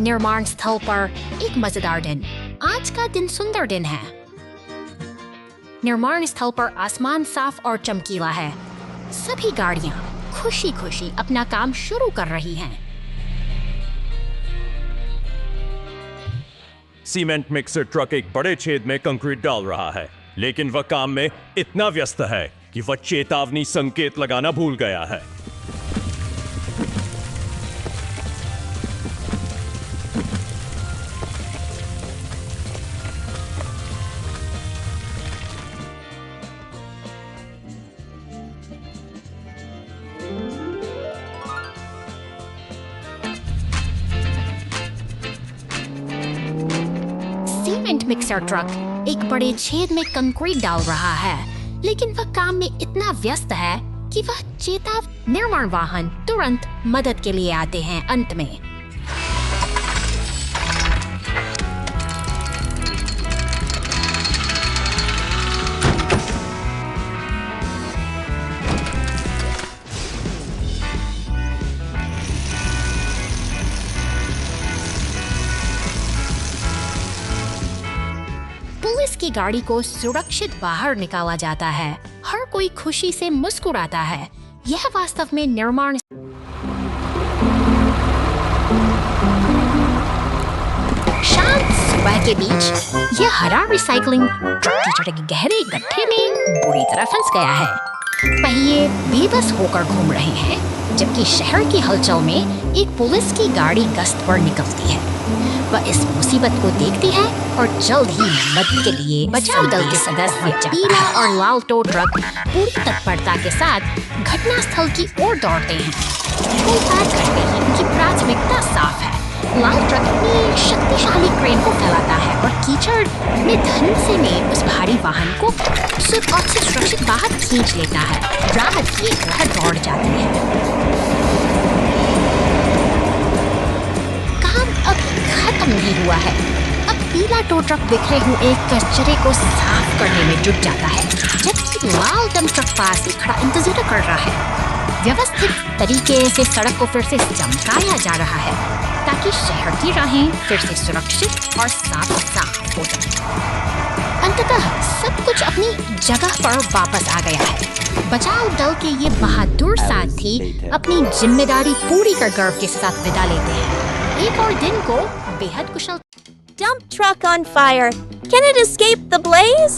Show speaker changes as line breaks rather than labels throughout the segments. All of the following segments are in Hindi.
निर्माण स्थल पर एक मजेदार दिन। आज का दिन सुंदर दिन है। निर्माण स्थल पर आसमान साफ और चमकीला है। सभी गाड़ियां खुशी खुशी अपना काम शुरू कर रही हैं।
सीमेंट मिक्सर ट्रक एक बड़े छेद में कंक्रीट डाल रहा है, लेकिन वह काम में इतना व्यस्त है कि वह चेतावनी संकेत लगाना भूल गया है।
सीमेंट मिक्सर ट्रक एक बड़े छेद में कंक्रीट डाल रहा है, लेकिन वह काम में इतना व्यस्त है कि वह चेतावनी निर्माण वाहन तुरंत मदद के लिए आते हैं। अंत में पुलिस की गाड़ी को सुरक्षित बाहर निकाला जाता है। हर कोई खुशी से मुस्कुराता है। यह वास्तव में निर्माण शांत सुबह के बीच यह हरा रिसाइकलिंग ट्रक कीचड़ के गहरे गड्ढे में बुरी तरह फंस गया है। पहिए बेबस होकर घूम रहे हैं, जबकि शहर की हलचल में एक पुलिस की गाड़ी गश्त पर निकलती है। वह इस मुसीबत को देखती है और जल्द ही मदद के लिए बचाव दल के सदस्य पीला और लाल टो ट्रक पूरी तत्परता के साथ घटनास्थल की ओर दौड़ते हैं। कोई बात करते ही उनकी प्राथमिकता साफ है। लाल ट्रक अपनी शक्तिशाली क्रेन को फैलाता है और कीचड़ में धनुषे में उस भारी वाहन को सुरक्षित बाहर खींच लेता है। राहत की एक लहर दौड़ जाती है। अब खत्म नहीं हुआ है। अब पीला टो ट्रक बिखरे हुए कचरे को साफ करने में जुट जाता है, जबकि लाल डंप ट्रक पास ही खड़ा इंतजार कर रहा है। व्यवस्थित तरीके से सड़क को फिर से चमकाया जा रहा है, ताकि शहर की राहें फिर से सुरक्षित और साफ हो जाए। अंततः सब कुछ अपनी जगह पर वापस आ गया है। बचाव दल के ये बहादुर साथी अपनी जिम्मेदारी पूरी कर गर्व के साथ विदा लेते हैं। एक और दिन को बेहद कुशल।
Dump truck on fire. Can it escape the blaze?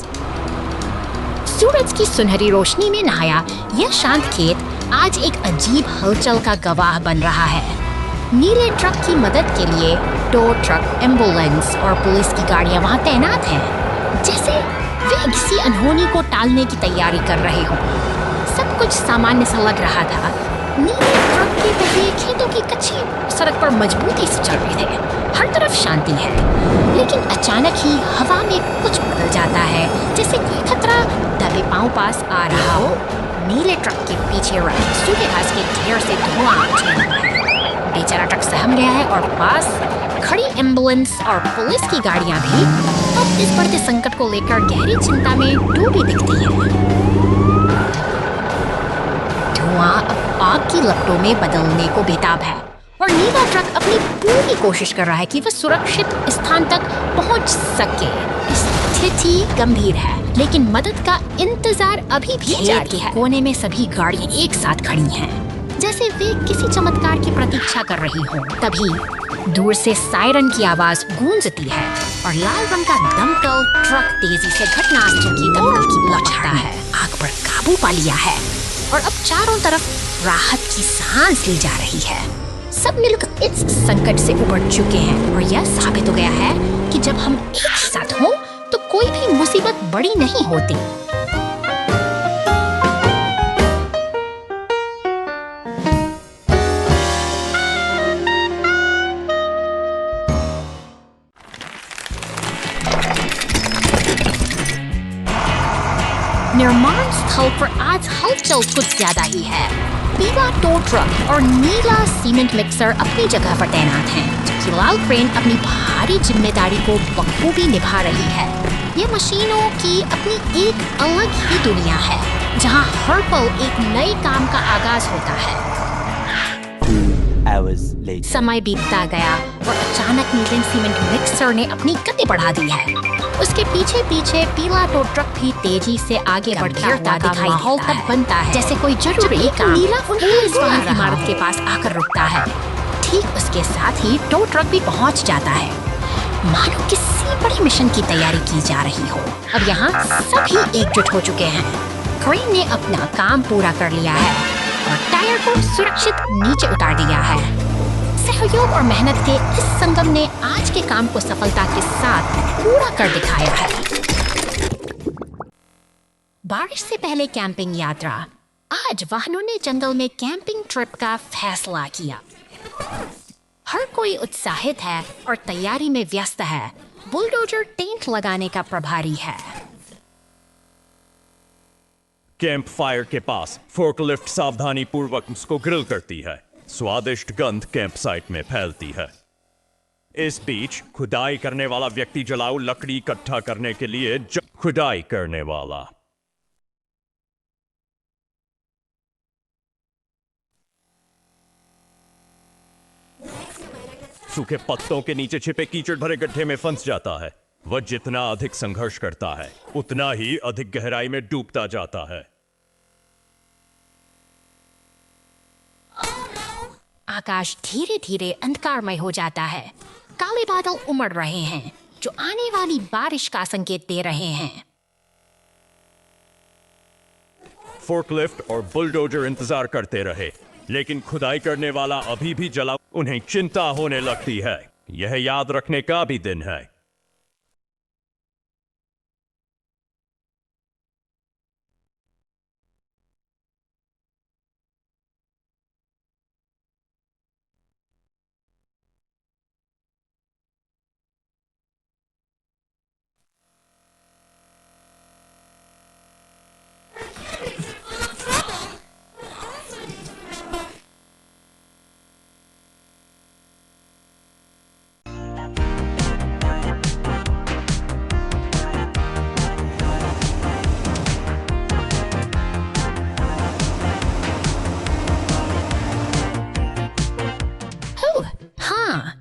सूरज की सुनहरी रोशनी में नहाया यह शांत खेत आज एक अजीब हलचल का गवाह बन रहा है। नीले ट्रक की मदद के लिए टो ट्रक, एम्बुलेंस और पुलिस की गाड़ियां वहां तैनात हैं, जैसे वे किसी अनहोनी को टालने की तैयारी कर रहे हों। सब कुछ सामान्य सा लग रहा था। नीले ट्रक के पहिए खेतों की कच्ची सड़क पर मजबूती से चल रहे थे। हर तरफ शांति है, लेकिन अचानक ही हवा में कुछ बदल जाता है, जैसे कोई खतरा दबे पांव पास आ रहा हो। नीले ट्रक के पीछे सूखे घास के ढेर से धुआं उठने लगा है। बेचारा ट्रक सहम गया है और पास खड़ी एम्बुलेंस और पुलिस की गाड़ियां भी अब इस बढ़ते संकट को लेकर गहरी चिंता में डूबी दिखती हैं। धुआं अब आग की लपटों में बदलने को बेताब है और नीला ट्रक अपनी पूरी कोशिश कर रहा है कि वह सुरक्षित स्थान तक पहुंच सके। स्थिति गंभीर है, लेकिन मदद का इंतजार अभी भी जारी है। कोने में सभी गाड़ियां एक साथ खड़ी हैं, जैसे वे किसी चमत्कार की प्रतीक्षा कर रही हों। तभी दूर से सायरन की आवाज गूंजती है और लाल रंग का दमकल ट्रक तेजी से घटनास्थल की ओर लौटता है। आग पर काबू पा लिया है और अब चारों तरफ राहत की सांस ली जा रही है। सब मिलकर इस संकट से उबर चुके हैं और यह साबित हो गया है कि जब हम एक साथ हों तो कोई भी मुसीबत बड़ी नहीं होती। निर्माण स्थल पर आज हलचल कुछ ज्यादा ही है। पीला टो ट्रक और नीला सीमेंट मिक्सर अपनी जगह पर तैनात हैं, जबकि लाल क्रेन अपनी भारी जिम्मेदारी को बखूबी निभा रही है। ये मशीनों की अपनी एक अलग ही दुनिया है, जहां हर पल एक नए काम का आगाज होता है।
hours later.
समय बीतता गया और अचानक नीलन सीमेंट मिक्सर ने अपनी गति बढ़ा दी है। उसके पीछे पीछे पीला टो ट्रक भी तेजी से आगे बढ़ता हुआ दिखाई देता है, बनता है जैसे कोई जरूरी काम नीला पुलिस वाहन इमारत के पास आकर रुकता है। ठीक उसके साथ ही टो ट्रक भी पहुंच जाता है, मानो किसी बड़ी मिशन की तैयारी की जा रही हो। अब यहाँ सभी एकजुट हो चुके हैं। क्रेन ने अपना काम पूरा कर लिया है और टायर को सुरक्षित नीचे उतार दिया है। सहयोग और मेहनत के इस संगम ने आज के काम को सफलता के साथ पूरा कर दिखाया है। बारिश से पहले कैंपिंग यात्रा। आज वाहनों ने जंगल में कैंपिंग ट्रिप का फैसला किया। हर कोई उत्साहित है और तैयारी में व्यस्त है। बुलडोजर टेंट लगाने का प्रभारी है।
कैंप फायर के पास फोर्कलिफ्ट सावधानी पूर्वक उसको ग्रिल करती है। स्वादिष्ट गंध कैंप साइट में फैलती है। इस बीच खुदाई करने वाला व्यक्ति जलाऊ लकड़ी इकट्ठा करने के लिए खुदाई करने वाला। सूखे पत्तों के नीचे छिपे कीचड़ भरे गड्ढे में फंस जाता है। वह जितना अधिक संघर्ष करता है उतना ही अधिक गहराई में डूबता जाता है।
आकाश धीरे धीरे अंधकारमय हो जाता है। काले बादल उमड़ रहे हैं जो आने वाली बारिश का संकेत दे रहे हैं।
फोर्कलिफ्ट और बुलडोजर इंतजार करते रहे, लेकिन खुदाई करने वाला अभी भी जला। उन्हें चिंता होने लगती है। यह याद रखने का भी दिन है।
हाँ,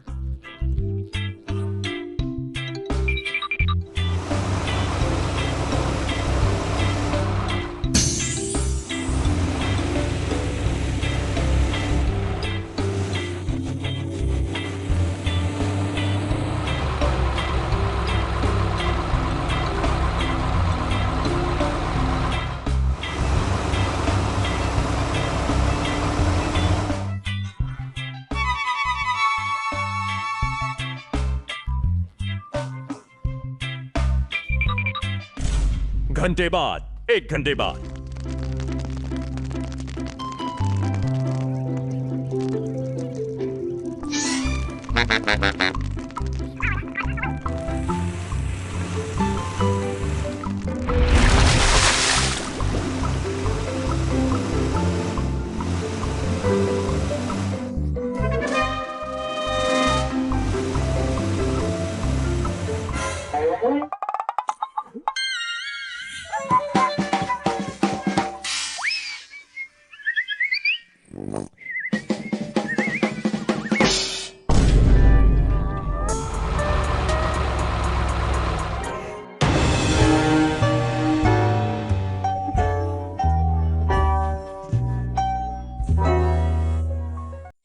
घंटे बाद, 1 घंटे बाद।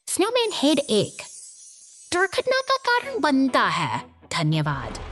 स्नोमैन हेड 1 दुर्घटना का कारण बनता है। धन्यवाद।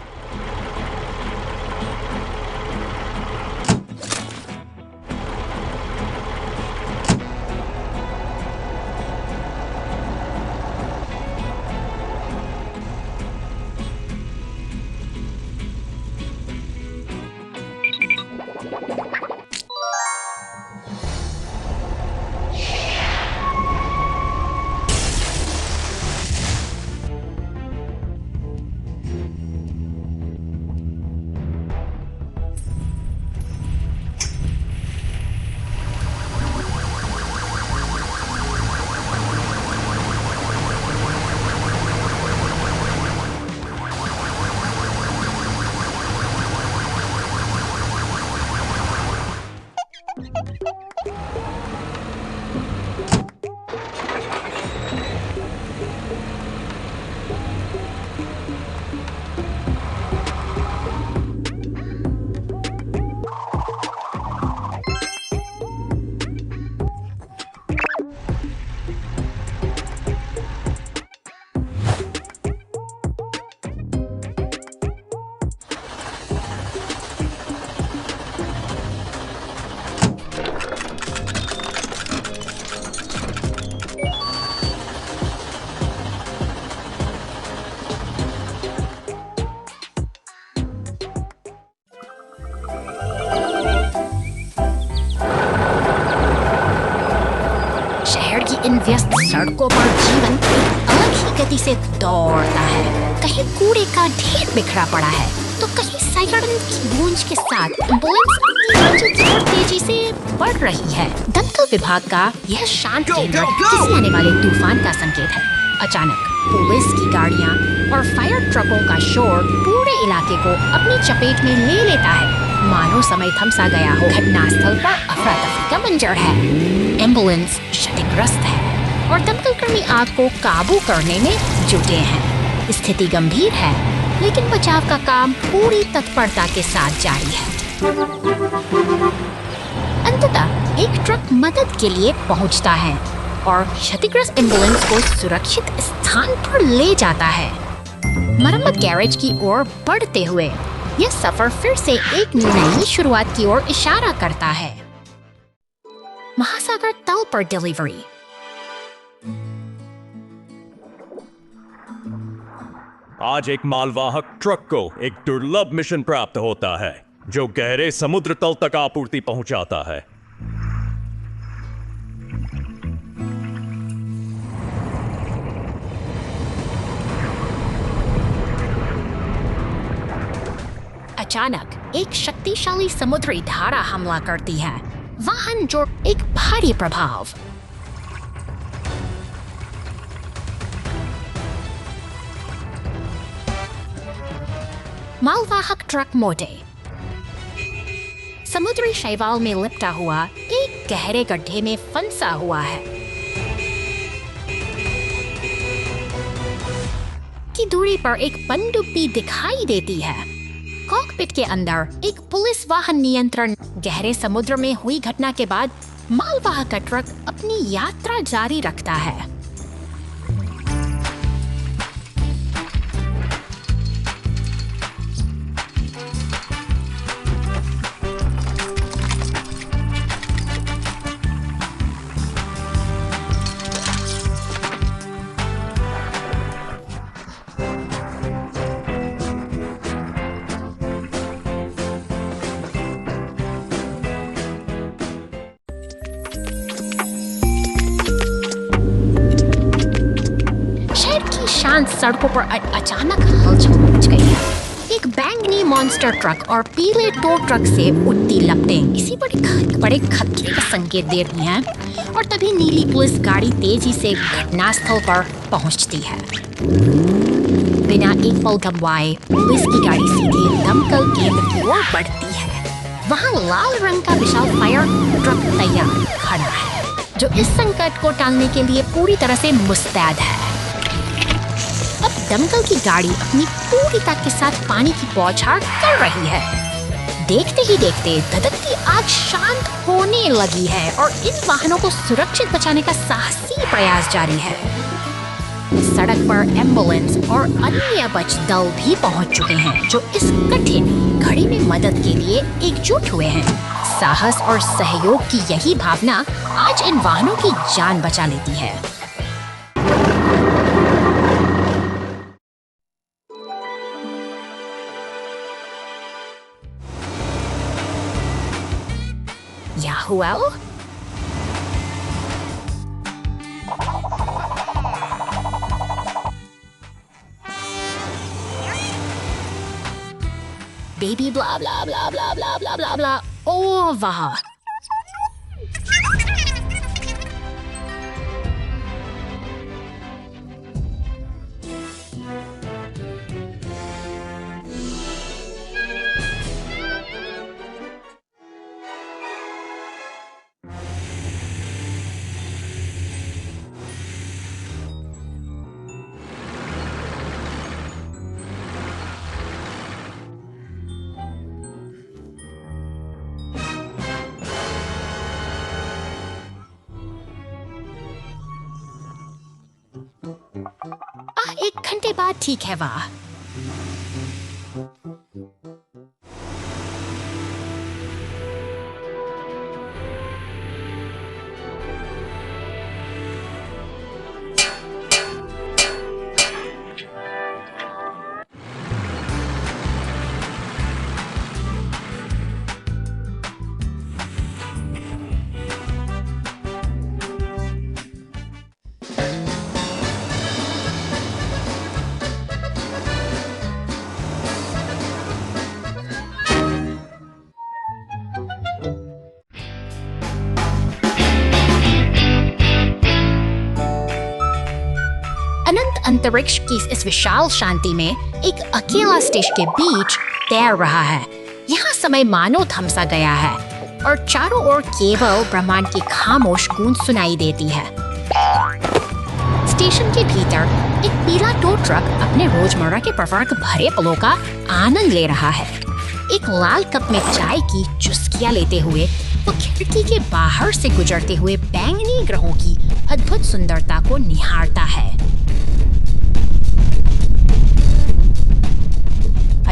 व्यस्त सड़कों पर जीवन एक अलग ही गति से दौड़ता है। कहीं कूड़े का ढेर बिखरा पड़ा है तो कहीं सायरन की गूंज के साथ एम्बुलेंस और तेजी से बढ़ रही है। दमकल विभाग का यह शांत केंद्र किसी आने वाले तूफान का संकेत है। अचानक पुलिस की गाड़ियां और फायर ट्रकों का शोर पूरे इलाके को अपनी चपेट में ले लेता है। मानो समय थम सा गया हो। घटनास्थल पर अफरा तफरी का मंजर है। एम्बुलेंस क्षतिग्रस्त है और दमकल कर्मी आग को काबू करने में जुटे हैं। स्थिति गंभीर है लेकिन बचाव का काम पूरी तत्परता के साथ जारी है। अंततः एक ट्रक मदद के लिए पहुंचता है और क्षतिग्रस्त एम्बुलेंस को सुरक्षित स्थान पर ले जाता है। मरम्मत गैरेज की ओर बढ़ते हुए यह सफर फिर से एक नई शुरुआत की ओर इशारा करता है। महासागर तल पर डिलीवरी।
आज एक मालवाहक ट्रक को एक दुर्लभ मिशन प्राप्त होता है जो गहरे समुद्र तल तक आपूर्ति पहुंचाता है।
अचानक एक शक्तिशाली समुद्री धारा हमला करती है। वाहन जो एक भारी प्रभाव। मालवाहक ट्रक मोटे समुद्री शैवाल में लिपटा हुआ एक गहरे गड्ढे में फंसा हुआ है। की दूरी पर एक पनडुब्बी दिखाई देती है। कॉकपिट के अंदर एक पुलिस वाहन नियंत्रण। गहरे समुद्र में हुई घटना के बाद मालवाहक का ट्रक अपनी यात्रा जारी रखता है। शांत सड़कों पर अचानक हलचल मच गई है। एक बैंगनी मॉन्स्टर ट्रक और पीले टो ट्रक से उठती लपटें किसी बड़े खतरे का संकेत दे रही हैं और तभी नीली पुलिस गाड़ी तेजी से घटनास्थल पर पहुंचती है। बिना एक पल गंवाए पुलिस की गाड़ी सीधे दमकल केंद्र की ओर बढ़ती है। वहां लाल रंग का विशाल फायर ट्रक तैयार खड़ा है जो इस संकट को टालने के लिए पूरी तरह से मुस्तैद है। अब दमकल की गाड़ी अपनी पूरी ताकत के साथ पानी की बौछार कर रही है। देखते ही देखते धधकती आग शांत होने लगी है और इन वाहनों को सुरक्षित बचाने का साहसी प्रयास जारी है। सड़क पर एम्बुलेंस और अन्य बच दल भी पहुंच चुके हैं जो इस कठिन घड़ी में मदद के लिए एकजुट हुए हैं। साहस और सहयोग की यही भावना आज इन वाहनों की जान बचा लेती है। Yahuel? Baby blah blah blah blah blah blah blah blah over. एक घंटे बाद ठीक है वाह। अंतरिक्ष की इस विशाल शांति में एक अकेला स्टेशन के बीच तैर रहा है। यहाँ समय मानो थम सा गया है और चारों ओर केवल ब्रह्मांड की खामोश गूंज सुनाई देती है। स्टेशन के भीतर एक पीला टो ट्रक अपने रोजमर्रा के प्रवर्ग भरे पलों का आनंद ले रहा है। एक लाल कप में चाय की चुस्कियां लेते हुए वो खिड़की के बाहर से गुजरते हुए बैंगनी ग्रहों की अद्भुत सुंदरता को निहारता है।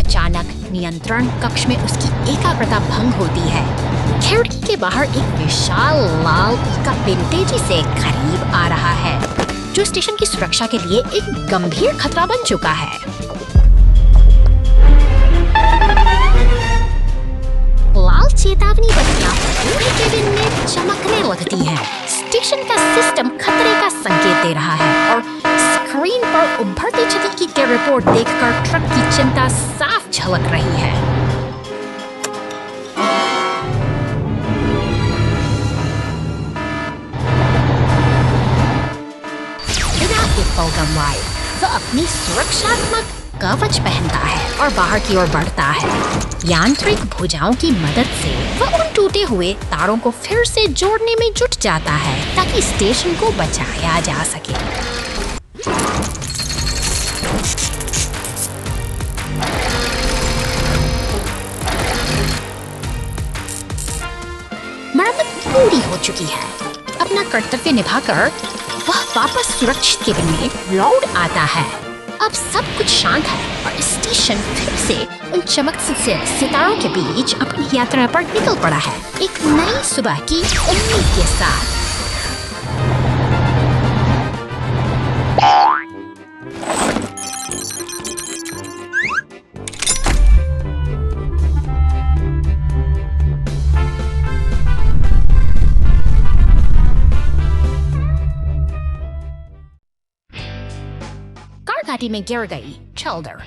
अचानक नियंत्रण कक्ष में उसकी एकाग्रता भंग होती है। खिड़की के बाहर एक विशाल लाल ईका पिन तेजी से करीब आ रहा है, जो स्टेशन की सुरक्षा के लिए एक गंभीर खतरा बन चुका है। लाल चेतावनी बत्तियां पूरे केबिन में चमकने लगती हैं। स्टेशन का सिस्टम खतरे का संकेत दे रहा है और स्क्रीन पर उभरती क्षति की रिपोर्ट देखकर ट्रक की चिंता साफ झलक रही है। बिना पलगम वाए वो अपनी सुरक्षात्मक कवच पहनता है और बाहर की ओर बढ़ता है। यांत्रिक भुजाओं की मदद से वह उन टूटे हुए तारों को फिर से जोड़ने में जुट जाता है ताकि स्टेशन को बचाया जा सके। मरम्मत पूरी हो चुकी है। अपना कर्तव्य निभाकर वह वापस सुरक्षित केबिन में लौट आता है। अब सब कुछ शांत है और स्टेशन फिर से उन चमकती से सितारों के बीच अपनी यात्रा पर निकल पड़ा है, एक नई सुबह की उम्मीद के साथ। कार घाटी में गिर गई चल्डर।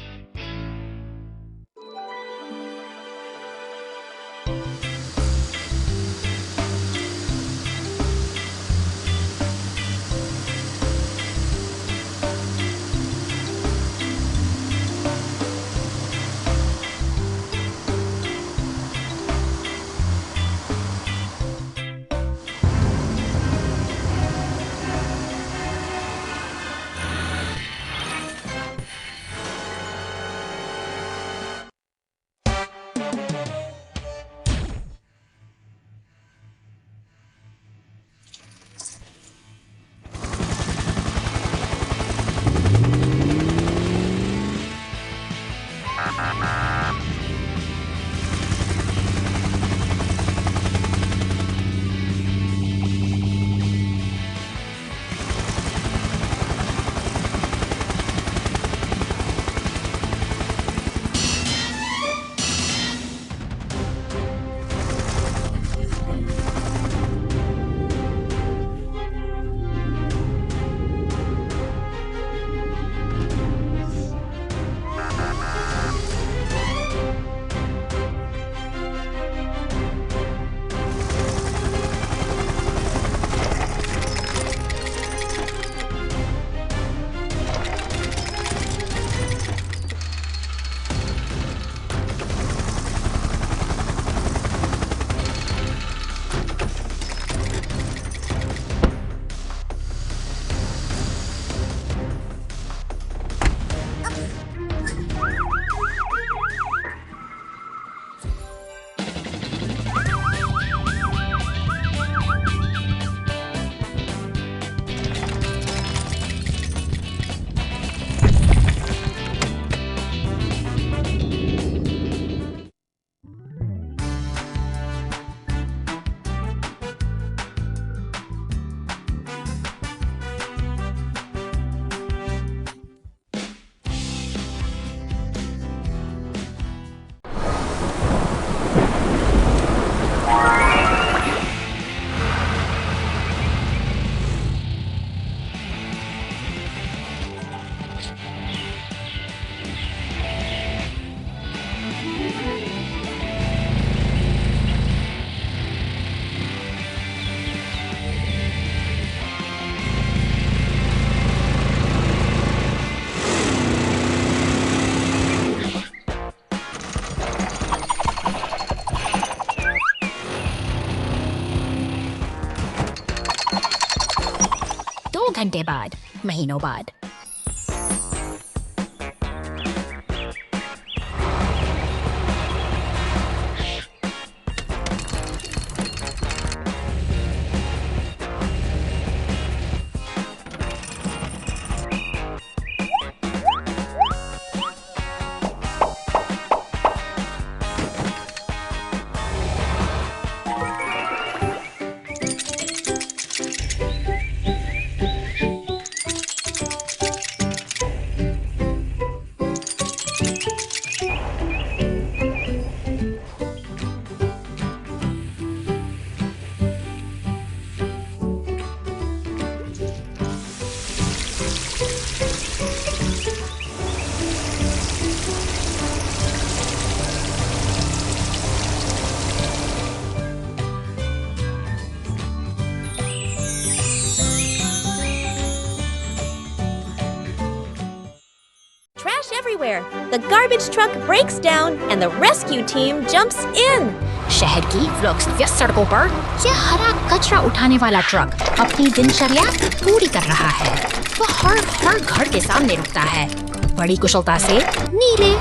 बाद, महीनों बाद।
Trash everywhere. The garbage truck breaks down and the rescue team jumps in.
शहर की व्यस्त सड़कों पर यह हरा कचरा उठाने वाला ट्रक अपनी दिनचर्या पूरी कर रहा है। वह हर घर के सामने रुकता है, बड़ी कुशलता से नीले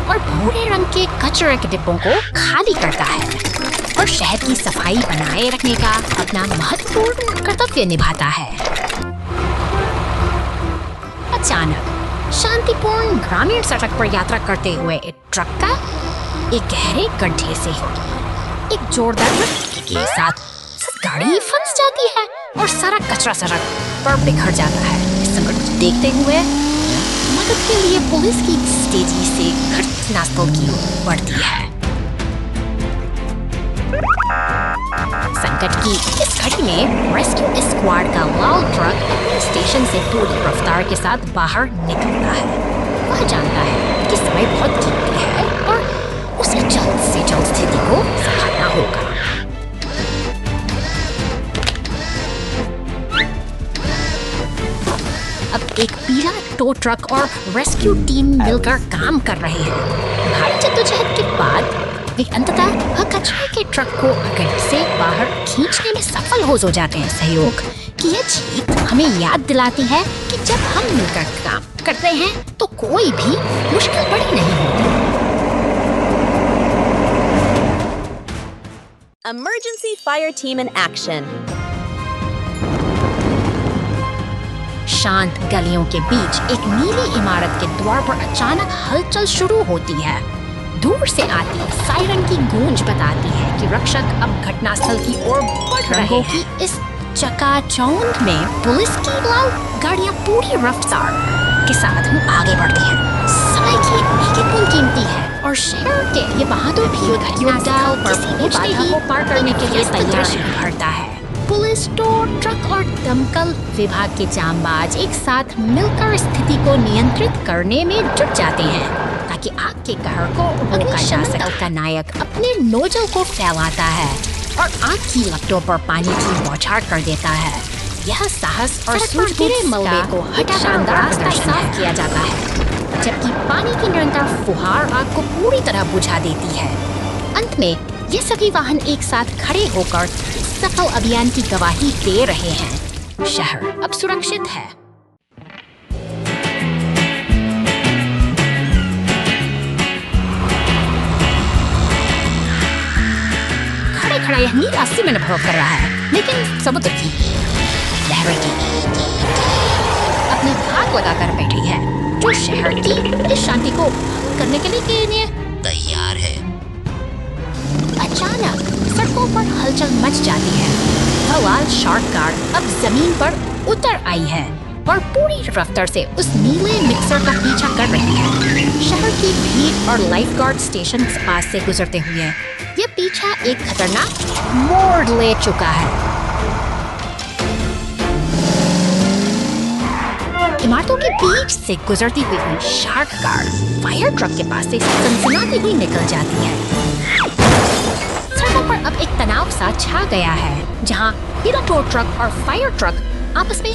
और भूरे रंग के कचरे के डिब्बों को खाली करता है और शहर की सफाई बनाए रखने का अपना महत्वपूर्ण कर्तव्य निभाता है। अचानक शांतिपूर्ण ग्रामीण सड़क पर यात्रा करते हुए एक ट्रक का एक गहरे गड्ढे से एक जोरदार धक्के के साथ गाड़ी फंस जाती है और सारा कचरा सड़क पर बिखर जाता है। इस संकट को देखते हुए मदद के लिए पुलिस की तेजी से घटनास्थल की ओर बढ़ती है। संकट की इस घड़ी में रेस्क्यू स्क्वाड का लाल ट्रक स्टेशन से पूरी रफ्तार के साथ बाहर निकलता है। वह जानता है कि समय बहुत कीमती है और उसे जल्द से जल्द स्थिति को संभालना होगा। अब एक पीला टो ट्रक और रेस्क्यू टीम मिलकर काम कर रहे हैं। भारी जद्दोजहद के बाद वे अंततः वह कचरे के ट्रक को गड्ढे से बाहर खींचने में सफल हो जाते हैं। सहयोग की यह जीत हमें याद दिलाती है कि जब हम मिलकर काम करते हैं तो कोई भी मुश्किल बड़ी नहीं होती।
Emergency fire team in action.
शांत गलियों के बीच एक नीली इमारत के द्वार पर अचानक हलचल शुरू होती है। दूर से आती सायरन की गूंज बताती है कि रक्षक अब घटनास्थल की ओर बढ़ रहे हैं। इस चकाचौंध में पुलिस की लाल गाड़ियां पूरी रफ्तार के साथ आगे बढ़ती हैं। समय की एक पल कीमती है और शहर के ये बहादुर भी घटनास्थल पर किसी बाधा को पार करने के लिए तैयार भरता है। पुलिस, टो ट्रक और दमकल विभाग के जांबाज एक साथ मिलकर स्थिति को नियंत्रित करने में जुट जाते हैं ताकि आग के कहर को रोका जा सके। का नायक अपने नोजल को फैलाता है और आग की लपटों पर पानी की बौछार कर देता है। यह साहस और सूझबूझ मलबे को हटाकर रास्ता साफ किया जाता है, जबकि पानी की निरंतर फुहार आग को पूरी तरह बुझा देती है। अंत में ये सभी वाहन एक साथ खड़े होकर सफल अभियान की गवाही दे रहे हैं। शहर अब सुरक्षित है। खड़ा यह नील अस्सी में अनुभव कर रहा है, लेकिन समुद्र की लहरें की अपनी धाक लगाकर बैठी है, जो शहर की इस शांति को करने के लिए तैयार है। अचानक सड़कों पर हलचल मच जाती है। लाल शार्क कार अब जमीन पर उतर आई है और पूरी रफ्तार से उस नीले मिक्सर का पीछा कर रही है। शहर की भीड़ और लाइफ गार्ड स्टेशन पास से गुजरते हुए यह पीछा एक खतरनाक मोड़ ले चुका है। इमारतों के बीच से गुजरती हुई शार्क कार फायर ट्रक के पास से सनसनाती हुई निकल जाती है। सड़कों पर अब एक तनाव सा छा गया है, जहां पीला टो ट्रक और फायर ट्रक आपस में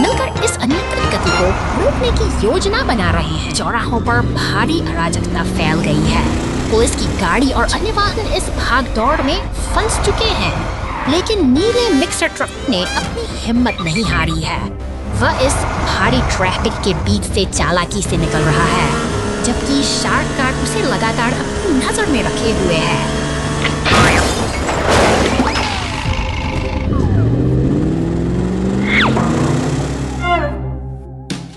मिलकर इस अनियंत्रित गति को रोकने की योजना बना रहे हैं। चौराहों पर भारी अराजकता फैल गई है। पुलिस की गाड़ी और अन्य वाहन इस भाग दौड़ में फंस चुके हैं, लेकिन नीले मिक्सर ट्रक ने अपनी हिम्मत नहीं हारी है। वह इस भारी ट्रैफिक के बीच से चालाकी से निकल रहा है, जबकि शार्क गार्ड उसे लगातार अपनी नजर में रखे हुए है।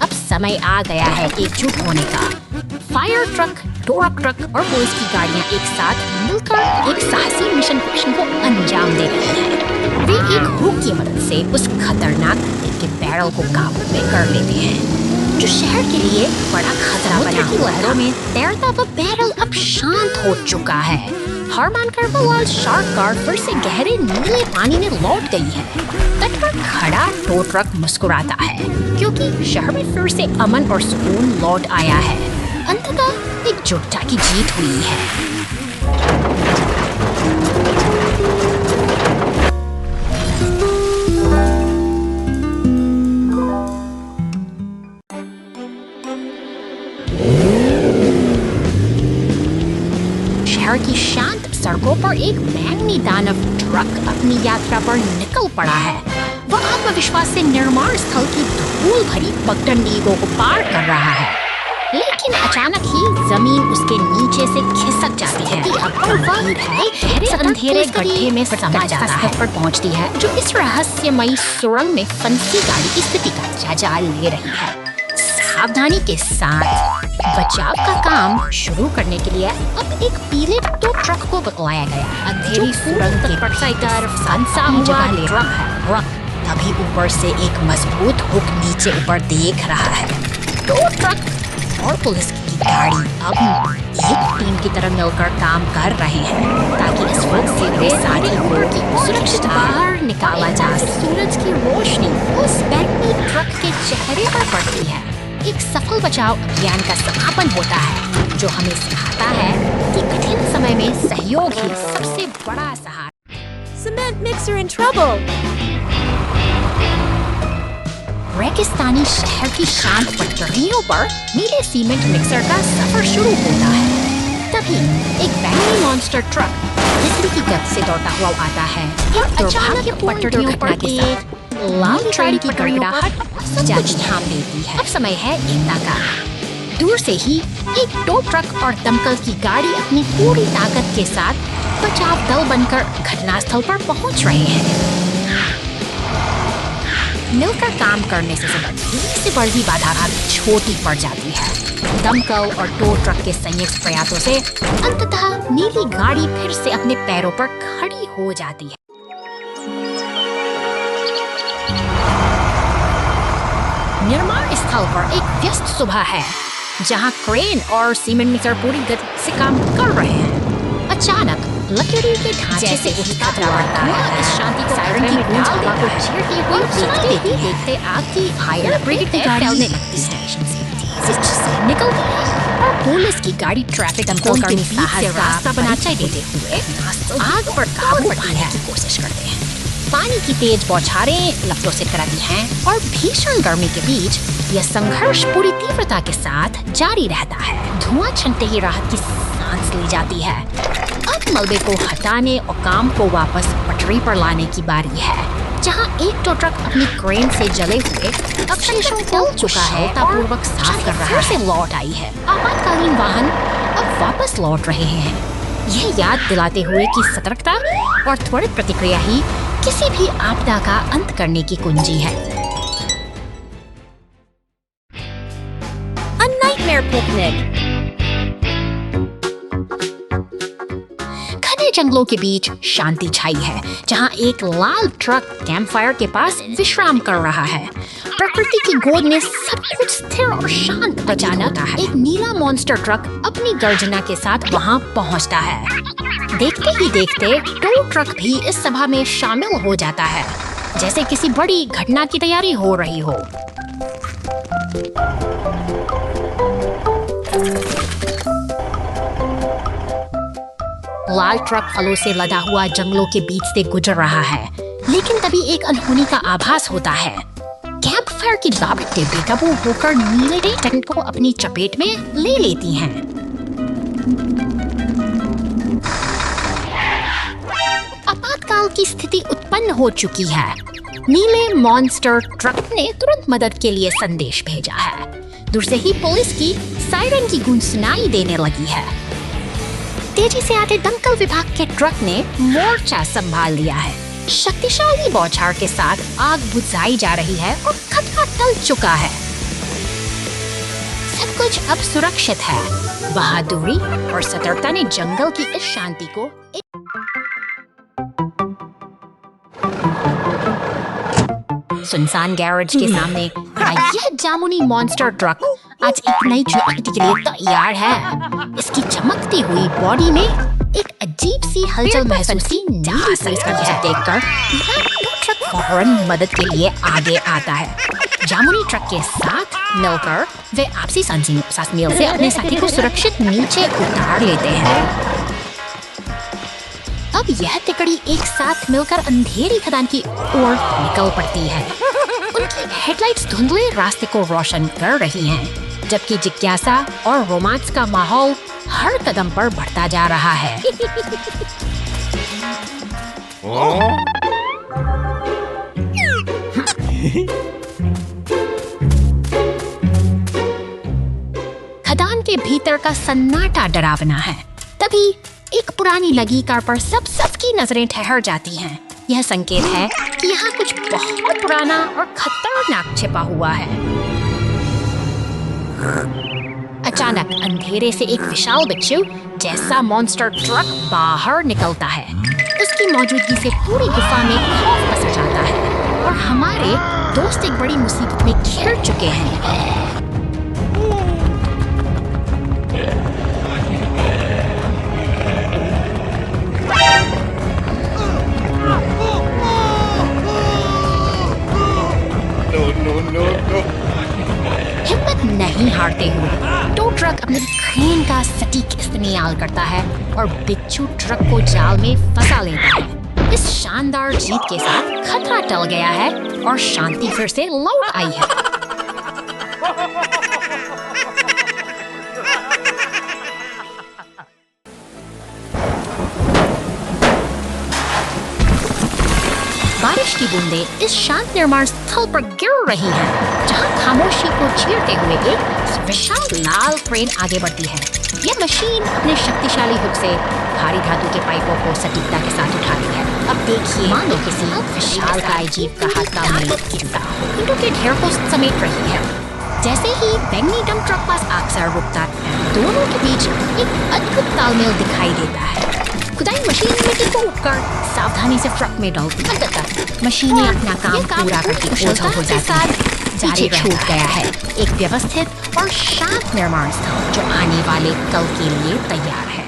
अब समय आ गया है एकजुट होने का। फायर ट्रक, टोरक ट्रक और पुलिस की गाड़ियां एक साथ मिलकर एक साहसी मिशन को अंजाम दे रही हैं। वे एक हुक की मदद से उस खतरनाक के बैरल को काबू में कर लेते हैं, जो शहर के लिए बड़ा खतरा बना हुआ है। लहरों में तैरता वह बैरल अब शांत हो चुका है। हार मानकर वह लाल शार्क गार्ड फिर से गहरे नीले पानी में लौट गई है। तट पर खड़ा टो ट्रक मुस्कुराता है, क्योंकि शहर में फिर से अमन और सुकून लौट आया है। अंततः एकजुटता की जीत हुई है। शहर की शांत सड़कों पर एक बैंगनी दानव ट्रक अपनी यात्रा पर निकल पड़ा है। वह आत्मविश्वास से निर्माण स्थल की धूल भरी पगडंडीयों को पार कर रहा है, लेकिन अचानक ही जमीन उसके नीचे से खिसक जाती है और वह अंधेरे गड्ढे में समा जाता है पर पहुंचती है, जो इस रहस्यमयी सुरंग में फंसी गाड़ी की स्थिति का जायजा ले रही है। सावधानी के साथ बचाव का काम शुरू करने के लिए अब एक पीले टो ट्रक को बुलाया गया। अंधेरी सुरंग के भीतर फंसा हुआ ट्रक है। तभी ऊपर से एक मजबूत हुक नीचे ऊपर देख रहा है। टो ट्रक और पुलिस की गाड़ी अब एक टीम की तरह मिलकर काम कर रहे हैं, ताकि इस वक्त से वे सारी लोगों की सुरक्षित बाहर निकाला जा सके। सूरज की रोशनी उस बैंगनी ट्रक के चेहरे पर पड़ती है। एक सफल बचाव अभियान का समापन होता है, जो हमें सिखाता है कि कठिन समय में सहयोग ही सबसे बड़ा सहारा।
Cement mixer in trouble.
रेगिस्तानी शहर की शांत पटरियों पर नीले सीमेंट मिक्सर का सफर शुरू होता है। तभी एक बैंगनी मॉन्स्टर ट्रक बिजली की गति से दौड़ता हुआ आता है और अचानक पटरियों पर एक लाल ट्रेन की गड़गड़ाहट जागी थाम देती है। अब समय है एकता का। दूर से ही एक टो ट्रक और दमकल की गाड़ी अपनी पूरी ताकत के साथ बचाव दल बनकर घटनास्थल पर पहुंच रहे हैं। मिलकर काम करने से बड़ी बाधा छोटी पड़ जाती है। दमकल और टो ट्रक के संयुक्त प्रयासों से अंततः नीली गाड़ी फिर से अपने पैरों पर खड़ी हो जाती है। निर्माण स्थल पर एक व्यस्त सुबह है, जहां क्रेन और सीमेंट मिक्सर पूरी गति से काम कर रहे हैं। अचानक लकड़ी के ढांचे से उसका खतरा बढ़ता है। इस शांति को सायरन की गूंज को चीरती हुई देखते आग की फायर ब्रिगेड की गाड़ी स्टेशन से निकलती है और पुलिस की गाड़ी ट्रैफिक कंट्रोल करने से रास्ता बनाने देते हुए आग पर काबू पाने की कोशिश करते हैं। पानी की तेज बौछारें लपटों से टकराती हैं और भीषण गर्मी के बीच यह संघर्ष पूरी तीव्रता के साथ जारी रहता है। धुआं छनते ही राहत की सांस ली जाती है। अब मलबे को हटाने और काम को वापस पटरी पर लाने की बारी है, जहां एक टो ट्रक अपनी क्रेन से जले हुए अवशेषों को चुका है पूर्वक साफ कर रहा है। से लौट आई है। आपातकालीन वाहन अब वापस लौट रहे हैं, यह याद दिलाते हुए कि सतर्कता और त्वरित प्रतिक्रिया ही किसी भी आपदा का अंत करने की कुंजी है।
A nightmare picnic.
घने जंगलों के बीच शांति छाई है, जहां एक लाल ट्रक कैंपफायर के पास विश्राम कर रहा है। प्रकृति की गोद में सब कुछ स्थिर और शांत प्रतीत होता है। एक नीला मॉन्स्टर ट्रक अपनी गर्जना के साथ वहां पहुंचता है। देखते ही देखते टो ट्रक भी इस सभा में शामिल हो जाता है, जैसे किसी बड़ी घटना की तैयारी हो रही हो। लाल ट्रक फलों से लदा हुआ जंगलों के बीच से गुजर रहा है, लेकिन तभी एक अनहोनी का आभास होता है। कैंप फायर की लापटें बेकाबू होकर नीले टेंट को अपनी चपेट में ले लेती हैं। आपातकाल की स्थिति उत्पन्न हो चुकी है। नीले मॉन्स्टर ट्रक ने तुरंत मदद के लिए संदेश भेजा है। दूर से ही पुलिस की सायरन की गूंज सुनाई देने लगी है। तेजी से आते दमकल विभाग के ट्रक ने मोर्चा संभाल लिया है। शक्तिशाली बौछार के साथ आग बुझाई जा रही है और खतरा टल चुका है। सब कुछ अब सुरक्षित है। बहादुरी और सतर्कता ने जंगल की इस शांति को सुनसान गैरेज के सामने खड़ा यह जामुनी मॉन्स्टर ट्रक आज एक नई चुनौती के लिए तैयार है। इसकी चमकती हुई बॉडी में एक अजीब सी हलचल महसूस की जा सकती है। देखकर यह ट्रक फौरन मदद के लिए आगे आता है। जामुनी ट्रक के साथ मिलकर वे आपसी सांस-मेल से अपने साथी को सुरक्षित नीचे उतार लेते हैं। अब यह तिकड़ी एक साथ मिलकर अंधेरी खदान की ओर निकल पड़ती है। उनकी हेडलाइट्स धुंधले रास्ते को रोशन कर रही हैं, जबकि जिज्ञासा और रोमांस का माहौल हर कदम पर बढ़ता जा रहा है। खदान के भीतर का सन्नाटा डरावना है। तभी एक पुरानी लगी कार पर सबकी नजरें ठहर जाती हैं। यह संकेत है कि यहाँ कुछ बहुत पुराना और खतरनाक छिपा हुआ है। अचानक अंधेरे से एक विशाल बिच्छू जैसा मॉन्स्टर ट्रक बाहर निकलता है। उसकी मौजूदगी से पूरी गुफा में खौफ पसर जाता है और हमारे दोस्त एक बड़ी मुसीबत में घिर चुके हैं। हिम्मत नहीं हारते हुए टो ट्रक अपने क्रेन का सटीक इस्तेमाल करता है और बिच्छू ट्रक को जाल में फंसा लेता है। इस शानदार जीत के साथ खतरा टल गया है और शांति फिर से लौट आई है। बारिश की बूंदें इस शांत निर्माण स्थल पर गिर रही हैं, जहां खामोशी को चीरते हुए एक विशाल लाल क्रेन आगे बढ़ती है। यह मशीन अपने शक्तिशाली हुक से भारी धातु के पाइपों को सटीकता के साथ उठाती है। अब देखिए, मानो किसी विशाल काय जीव का हाथ तालमेल ईंटों के ढेर को समेट रही है। जैसे ही बैंगनी डंप ट्रक पास आकर रुकता है, दोनों के बीच एक अद्भुत तालमेल दिखाई देता है। खुदाई मशीन मिट्टी को उठकर सावधानी से ट्रक में डालती है। अंततः मशीनें अपना काम पूरा करके ओझल हो जाती है। जारी छूट गया है एक व्यवस्थित और शांत निर्माण स्थल जो आने वाले कल के लिए तैयार है।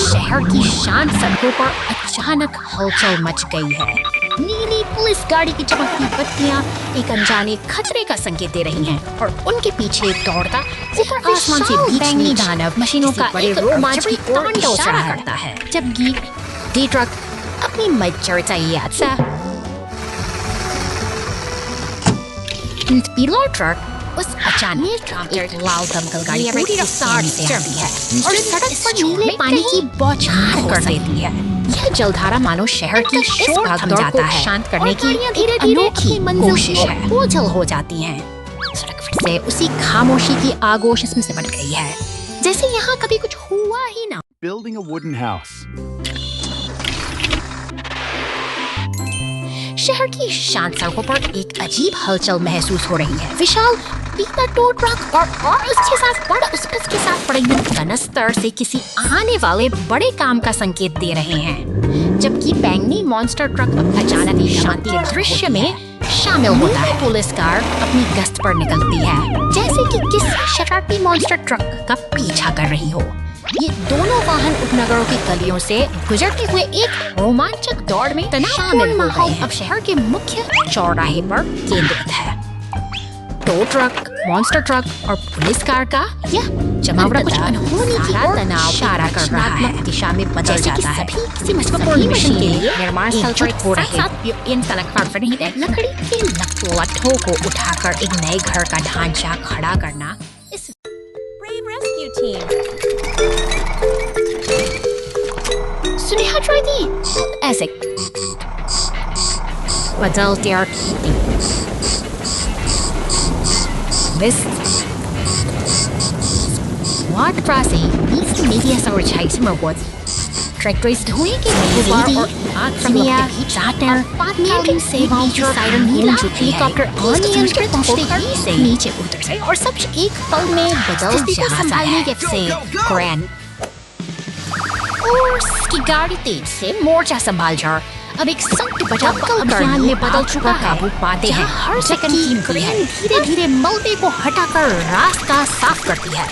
शहर की शांत सड़कों पर अचानक हलचल मच गई है। नीली पुलिस गाड़ी की चमकती बत्तियां एक अनजाने खतरे का संकेत दे रही हैं और उनके पीछे दौड़ता ऊपर आसमान से बैंगनी दानव मशीनों का एक रोमांच की ओर इशारा करता है। जबकि डी ट्रक अपनी मजर सा पीला ट्रक उस अचानक एक लाल दमकल गाड़ी पूरी रफ्तार से आती है और सड़क पर नीले पानी की बौछार कर देती है। यह जलधारा मानो शहर की शोर भगदड़ को शांत करने की एक अनोखी कोशिश है। ओझल हो जाती हैं। सड़क फिर से उसी खामोशी की आगोश इसमें सिमट गई है, जैसे यहाँ कभी कुछ हुआ ही ना।
Building a wooden house.
शहर की शांत सड़कों पर एक अजीब हलचल महसूस हो रही है। विशाल पीला टो ट्रक और उसके साथ पड़े कनस्तर से किसी आने वाले बड़े काम का संकेत दे रहे हैं, जबकि बैंगनी मॉन्स्टर ट्रक अचानक ही शांति के दृश्य में शामिल होता है। पुलिस कार अपनी गश्त पर निकलती है, जैसे कि किसी शरारती मॉन्स्टर ट्रक का पीछा कर रही हो। ये दोनों वाहन उपनगरों की गलियों से गुजरते हुए एक रोमांचक दौड़ में शामिल हो गए हैं। अब शहर के मुख्य चौराहे पर केंद्रित है। टो ट्रक, मॉन्स्टर ट्रक और पुलिस कार का यह जमावड़ा कुछ अनहोनी की ओर इशारा कर रहा है। दिशा में बदल जाता है। किसी महत्वपूर्ण मिशन के लिए निर्माण स्थल पर हो रहे इन लकड़ी के लट्ठों को उठाकर एक नए घर का ढांचा खड़ा करना
Brave Rescue Team.
Suneha try दी ऐसे बदल तेर Mist. Watt Frosty needs to maybe as our chase rewards. Trick race doing it lady Atramia Chatner Maybe save all your siren Neela helicopter अनियंत्रित होकर नीचे उतर से और सब एक पल में बदल जाता है से ग्रैंड और उसकी गाड़ी तेज से मोर्चा संभाल जा अब एक संकट बचा अभियान में बदल चुका काबू पाते हैं हर सेकंड की क्रेन धीरे धीरे मलबे को हटाकर रास्ता साफ करती है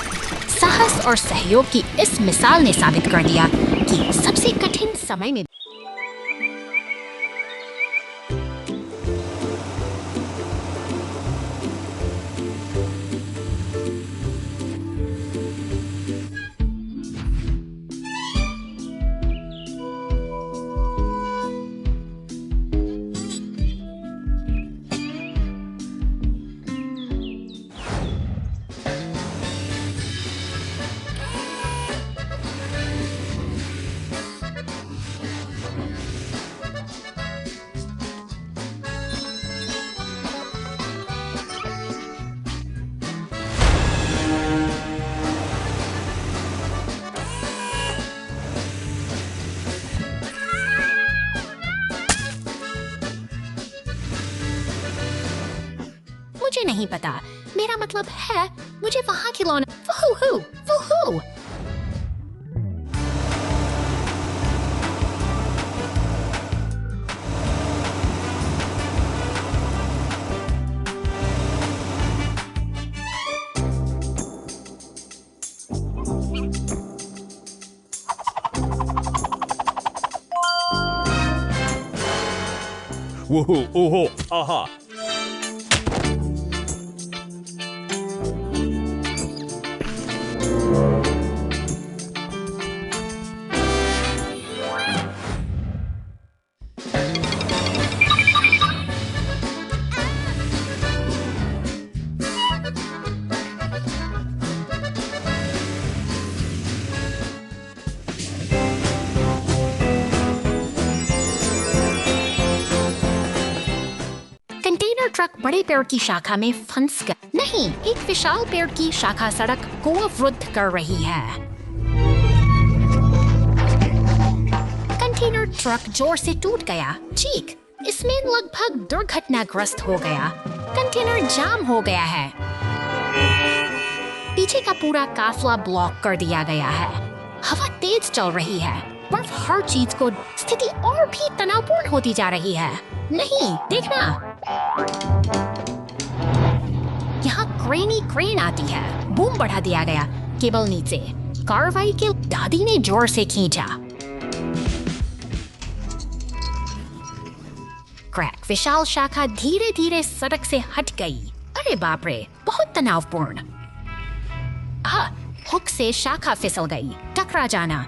साहस और सहयोग की इस मिसाल ने साबित कर दिया कि सबसे कठिन समय में मुझे नहीं पता मेरा मतलब है मुझे वहां खिलौना वूहू
वूहू ओहो आहा
ट्रक बड़े पेड़ की शाखा में फंस गया नहीं एक विशाल पेड़ की शाखा सड़क को अवरुद्ध कर रही है कंटेनर ट्रक जोर से टूट गया चीख इसमें लगभग दुर्घटनाग्रस्त हो गया कंटेनर जाम हो गया है पीछे का पूरा काफिला ब्लॉक कर दिया गया है हवा तेज चल रही है बर्फ हर चीज को स्थिति और भी तनावपूर्ण होती जा रही है नहीं देखना यहाँ क्रेन आती है बूम बढ़ा दिया गया केबल नीचे कार्रवाई के दादी ने जोर से खींचा क्रैक विशाल शाखा धीरे धीरे सड़क से हट गई अरे बाप रे बहुत तनावपूर्ण हुक से शाखा फिसल गई टकरा जाना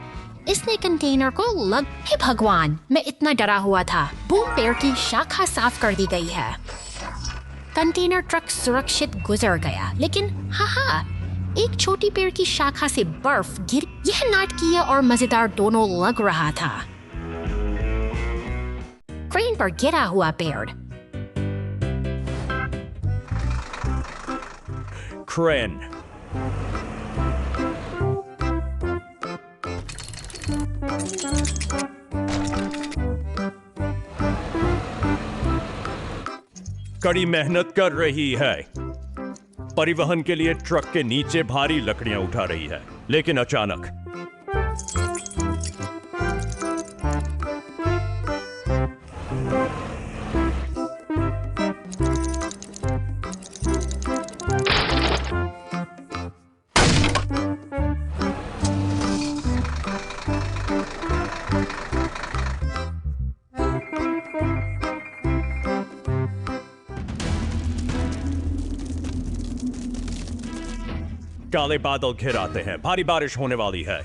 इसने कंटेनर को लग हे भगवान मैं इतना डरा हुआ था बूम पेड़ की शाखा साफ कर दी गई है कंटेनर ट्रक सुरक्षित गुजर गया लेकिन एक छोटी पेड़ की शाखा से बर्फ गिर यह नाटकीय और मजेदार दोनों लग रहा था क्रेन पर गिरा हुआ पेड़
क्रेन कड़ी मेहनत कर रही है परिवहन के लिए ट्रक के नीचे भारी लकड़ियां उठा रही है लेकिन अचानक काले बादल घिर आते हैं भारी बारिश होने वाली है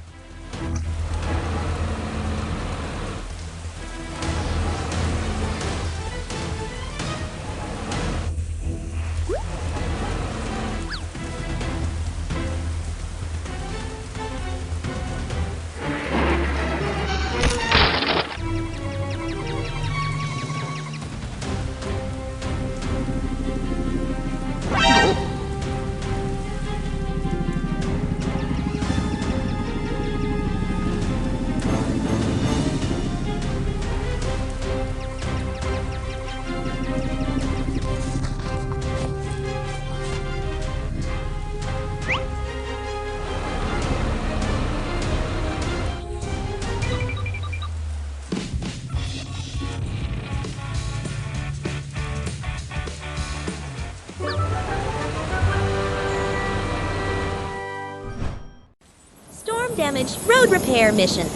undamaged road repair mission.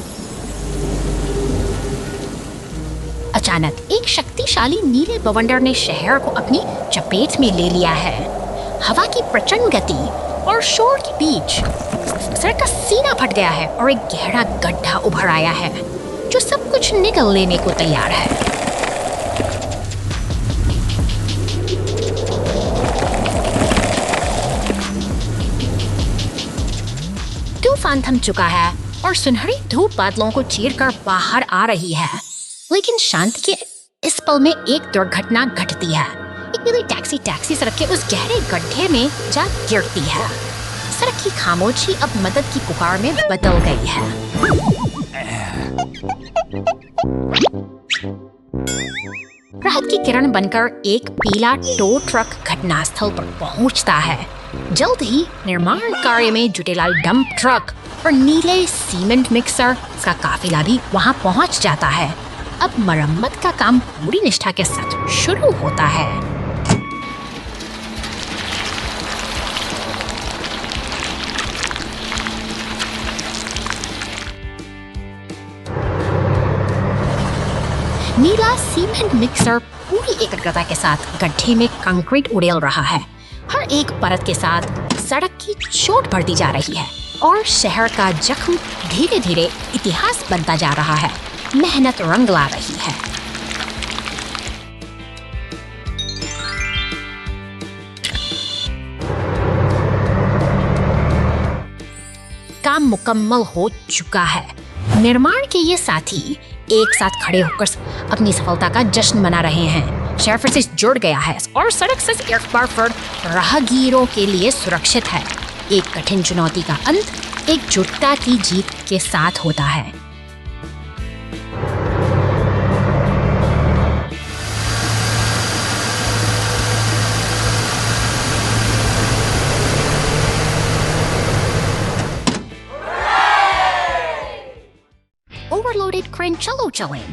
अचानक एक शक्तिशाली नीले बवंडर ने शहर को अपनी चपेट में ले लिया है। हवा की प्रचंड गति और शोर के बीच सड़क का सीना फट गया है और एक गहरा गड्ढा उभर आया है जो सब कुछ निगल लेने को तैयार है। तूफान थम चुका है और सुनहरी धूप बादलों को चीरकर बाहर आ रही है, लेकिन शांति के इस पल में एक दुर्घटना घटती है। एक नीली टैक्सी सड़क के उस गहरे गड्ढे में जा गिरती है। सड़क की खामोशी अब मदद की पुकार में बदल गई है। राहत की किरण बनकर एक पीला टो ट्रक घटनास्थल पर पहुंचता है। जल्द ही निर्माण कार्य में जुटेलाल डंप ट्रक और नीले सीमेंट मिक्सर का काफिला भी वहां पहुंच जाता है। अब मरम्मत का काम पूरी निष्ठा के साथ शुरू होता है। नीला सीमेंट मिक्सर पूरी एकाग्रता के साथ गड्ढे में कंक्रीट उड़ेल रहा है। हर एक परत के साथ सड़क की चोट बढ़ती जा रही है और शहर का जख्म धीरे धीरे इतिहास बनता जा रहा है। मेहनत रंग ला रही है। काम मुकम्मल हो चुका है। निर्माण के ये साथी एक साथ खड़े होकर अपनी सफलता का जश्न मना रहे हैं। शहर फिर से जुड़ गया है और सड़क से एक बार फिर राहगीरों के लिए सुरक्षित है। एक कठिन चुनौती का अंत एकजुटता की जीत के साथ होता है। Overloaded crane चलो चलें।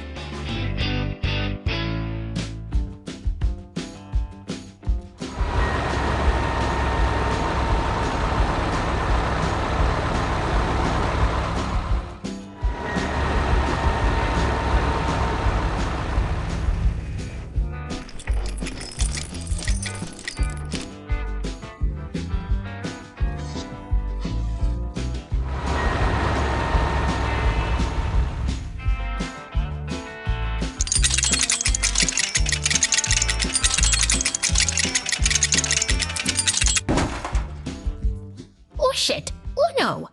Shit! Oh no!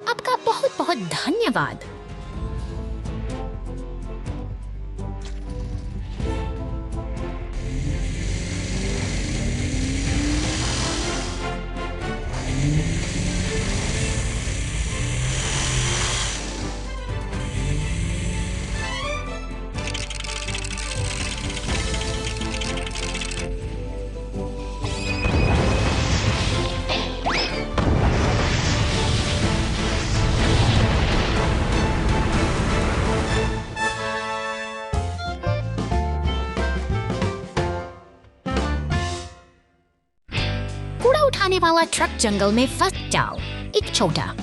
आपका बहुत बहुत धन्यवाद। कूड़ा उठाने वाला ट्रक जंगल में फंस जाओ। एक छोटा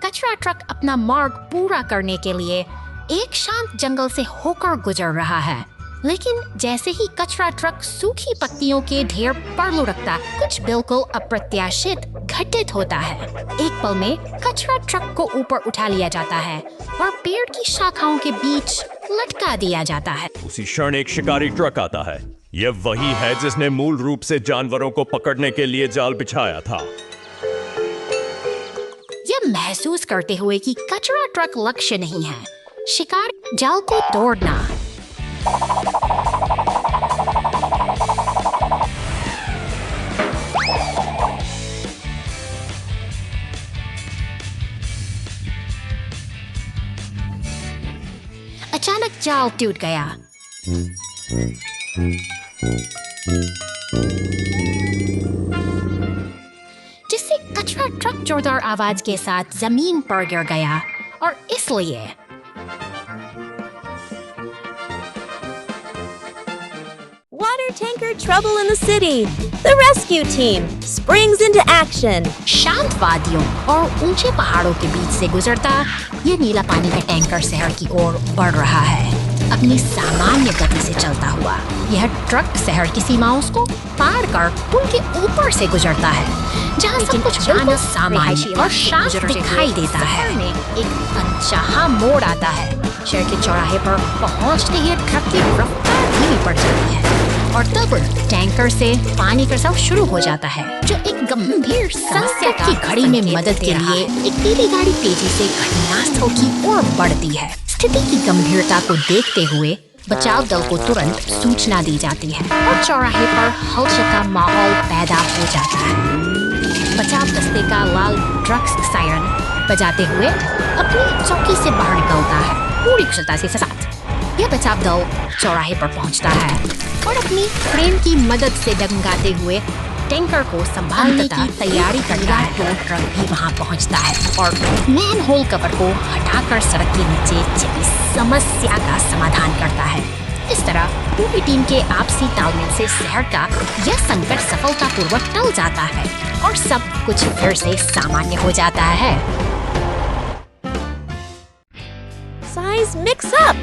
कचरा ट्रक अपना मार्ग पूरा करने के लिए एक शांत जंगल से होकर गुजर रहा है। लेकिन जैसे ही कचरा ट्रक सूखी पत्तियों के ढेर पर लुढ़कता, कुछ बिल्कुल अप्रत्याशित घटित होता है। एक पल में कचरा ट्रक को ऊपर उठा लिया जाता है और पेड़ की शाखाओं के बीच लटका दिया जाता है।
उसी क्षण एक शिकारी ट्रक आता है। यह वही है जिसने मूल रूप से जानवरों को पकड़ने के लिए जाल बिछाया था।
यह महसूस करते हुए कि कचरा ट्रक लक्ष्य नहीं है, शिकार जाल को तोड़ना। अचानक जाल टूट गया। जिससे कचरा ट्रक जोरदार आवाज के साथ जमीन पर गिर गया और इसलिए
Water tanker trouble in the city. The rescue team springs into action.
शांत वादियों और ऊंचे पहाड़ों के बीच से गुजरता ये नीला पानी का टैंकर शहर की ओर बढ़ रहा है। अपनी सामान्य गति से चलता हुआ यह ट्रक शहर की सीमाओं को पार कर पुल के ऊपर से गुजरता है, जहाँ सब कुछ बिल्कुल सामान्य और शांत दिखाई देता है। एक अनचाहा मोड़ आता है। शहर के चौराहे पर पहुंचते ही ट्रक की रफ्तार धीमी पड़ जाती है और तब टैंकर से पानी का रिसाव शुरू हो जाता है, जो एक गंभीर समस्या की घड़ी में मदद के लिए एक पीली गाड़ी तेजी से घटनास्थल की ओर बढ़ती है। स्थिति की गंभीरता को देखते हुए बचाव दल को तुरंत सूचना दी जाती है और चौराहे पर हलचल का माहौल पैदा हो जाता है। बचाव दस्ते का लाल ट्रक सायरन बजाते हुए अपनी चौकी से बाहर निकलता है, पूरी कुशलता के साथ। यह बचाव दल चौराहे पर पहुंचता है और अपनी क्रेन की मदद से डगमगाते हुए टैंकर को संभालने की तैयारी करता है। टो ट्रक भी वहां पहुंचता है और मैन होल कवर को हटाकर सड़क के नीचे छिपी समस्या का समाधान करता है। इस तरह पूरी टीम के आपसी तालमेल से शहर का यह संकट सफलतापूर्वक टल जाता है और सब कुछ फिर से सामान्य हो जाता है।
Size mix up.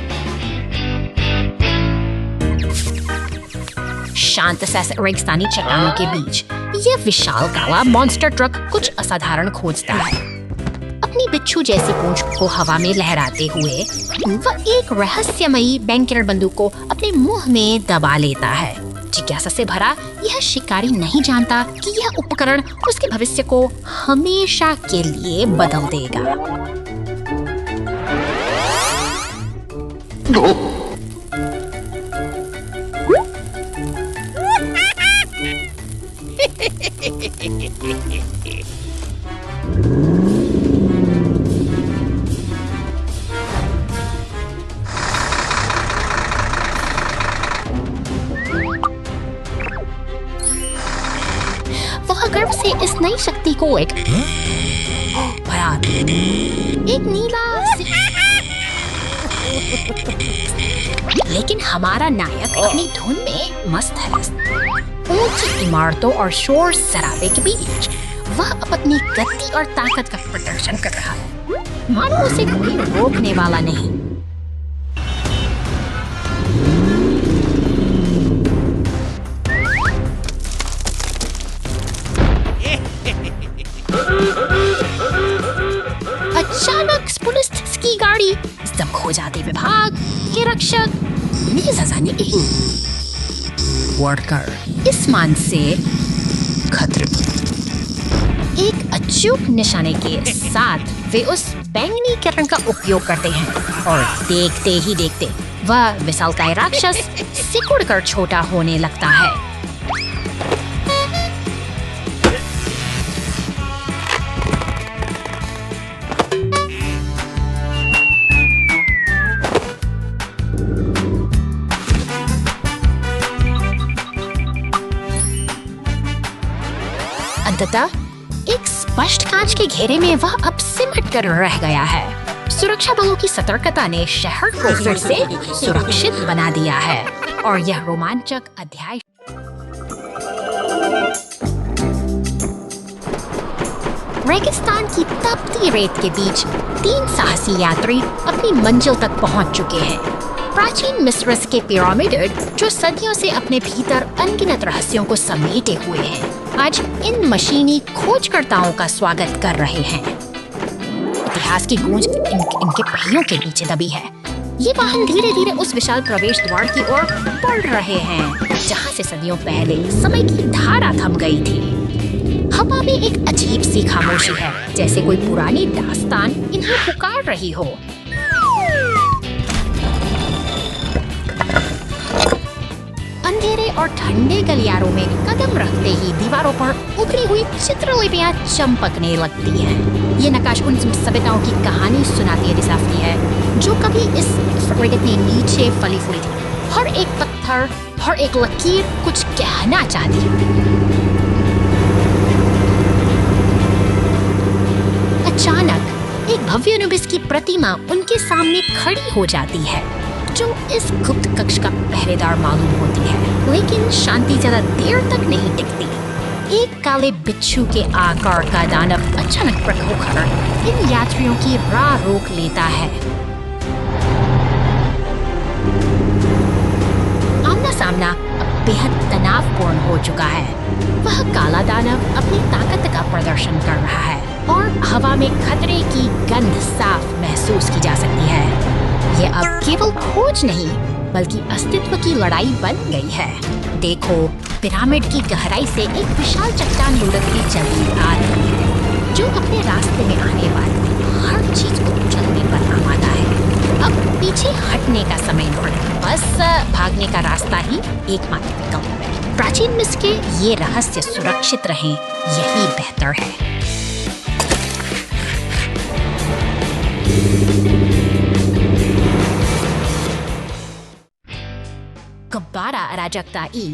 शांत रेगिस्तानी चट्टानों के बीच यह विशाल काला मॉन्स्टर ट्रक कुछ असाधारण खोजता है। अपनी बिच्छू जैसी पूंछ को हवा में लहराते हुए वह एक रहस्यमयी बैंकिंग बंदूक को अपने मुंह में दबा लेता है। जिज्ञासा से भरा यह शिकारी नहीं जानता कि यह उपकरण उसके भविष्य को हमेशा के लिए बदल देगा। वह गर्व से इस नई शक्ति को एक नीला लेकिन हमारा नायक अपनी धुन में मस्त है। ऊंची इमारतों और शोर शराबे के बीच वह अपनी गति और ताकत का प्रदर्शन कर रहा है, मानो उसे कोई रोकने वाला नहीं। अचानक पुलिस की गाड़ी जब खो जाते विभाग के रक्षक वर्कर इस मान से खतरे एक अचूक निशाने के साथ वे उस बैंगनी किरण का उपयोग करते हैं और देखते ही देखते वह विशालकाय राक्षस सिकुड़कर छोटा होने लगता है। अंततः एक स्पष्ट कांच के घेरे में वह अब सिमट कर रह गया है। सुरक्षा बलों की सतर्कता ने शहर को फिर से सुरक्षित बना दिया है और यह रोमांचक अध्याय रेगिस्तान की तपती रेत के बीच 3 साहसी यात्री अपनी मंजिल तक पहुंच चुके हैं। प्राचीन मिस्र के पिरामिड जो सदियों से अपने भीतर अनगिनत रहस्यों को समेटे हुए हैं, आज इन मशीनी खोजकर्ताओं का स्वागत कर रहे हैं। इतिहास की गूंज इनके पहियों के नीचे दबी है। ये वाहन धीरे धीरे उस विशाल प्रवेश द्वार की ओर बढ़ रहे हैं जहाँ से सदियों पहले समय की धारा थम गई थी। हवा में एक अजीब सी खामोशी है, जैसे कोई पुरानी दास्तान इन्हें पुकार रही हो। अंधेरे और ठंडे गलियारों में कदम रखते ही दीवारों पर उभरी हुई चित्रलिपियां चमकने लगती हैं। ये नक्काश उन सभ्यताओं की कहानी सुनाती है रिसाफती है, जो कभी इस फ्रिगेट में नीचे फली फूली थी। हर एक पत्थर, हर एक लकीर कुछ कहना चाहती। अचानक एक भव्य अनुबिस की प्रतिमा उनके सामने खड़ी हो जाती है, जो इस गुप्त कक्ष का पहरेदार मालूम होती है। लेकिन शांति ज्यादा देर तक नहीं टिकती। एक काले बिच्छू के आकार का दानव अचानक प्रकट होकर इन यात्रियों की राह रोक लेता है। आमना सामना अब बेहद तनावपूर्ण हो चुका है। वह काला दानव अपनी ताकत का प्रदर्शन कर रहा है और हवा में खतरे की गंध साफ महसूस की जा सकती है। ये अब केवल खोज नहीं, बल्कि अस्तित्व की लड़ाई बन गई है। देखो, पिरामिड की गहराई से एक विशाल चट्टान लुढ़कती चली आ रही है, जो अपने रास्ते में आने वाली हर चीज को कुचलने पर आमादा है। अब पीछे हटने का समय नहीं, बस भागने का रास्ता ही एकमात्र विकल्प है। प्राचीन मिस्र के ये रहस्य सुरक्षित रहें, यही बेहतर है। Kebara Rajakta I.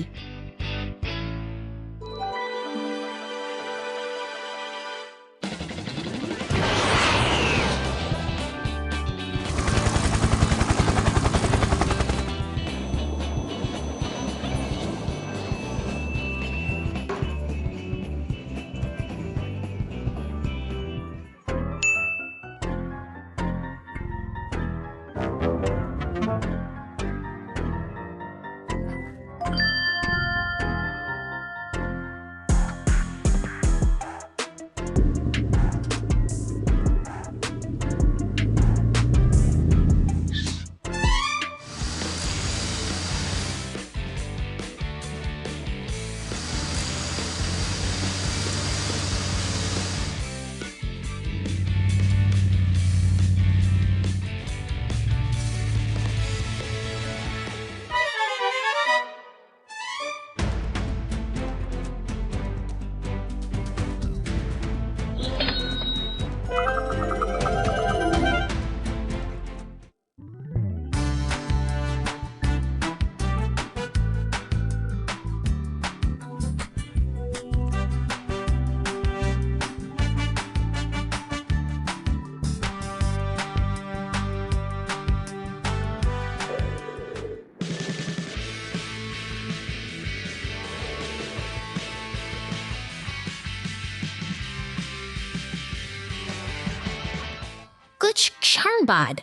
कुछ क्षण बाद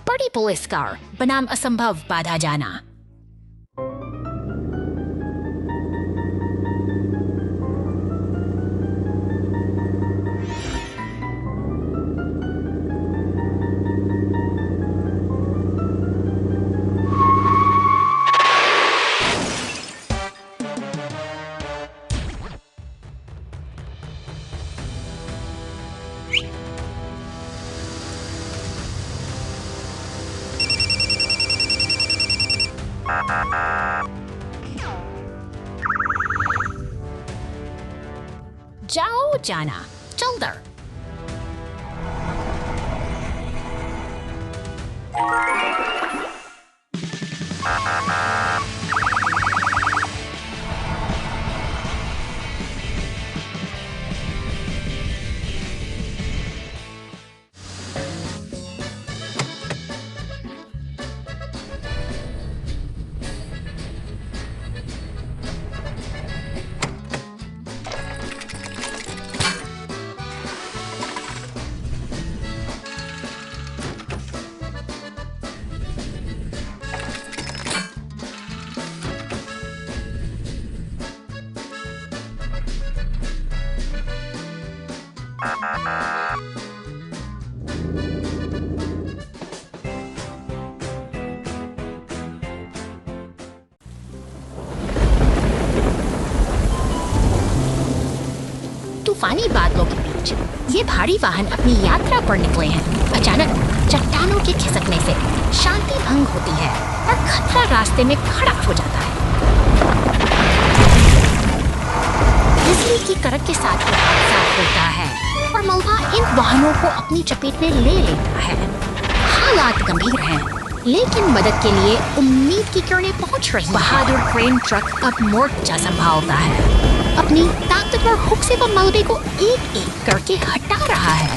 बड़ी पुलिस कार बनाम असंभव बाधा जाना। जाओ जाना, चलदर। तूफानी बादलों के बीच ये भारी वाहन अपनी यात्रा पर निकले हैं। अचानक चट्टानों के खिसकने से शांति भंग होती है और खतरा रास्ते में खड़ा हो जाता है। बिजली की कड़क के साथ ये हादसा होता है और मलबा इन वाहनों को अपनी चपेट में ले लेता है। हालात गंभीर हैं, लेकिन मदद के लिए उम्मीद की किरणें पहुंच रही हैं। बहादुर क्रेन ट्रक अब मोर्चा संभालता है। अपनी ताकतवर हुक से वो मलबे को एक एक करके हटा रहा है।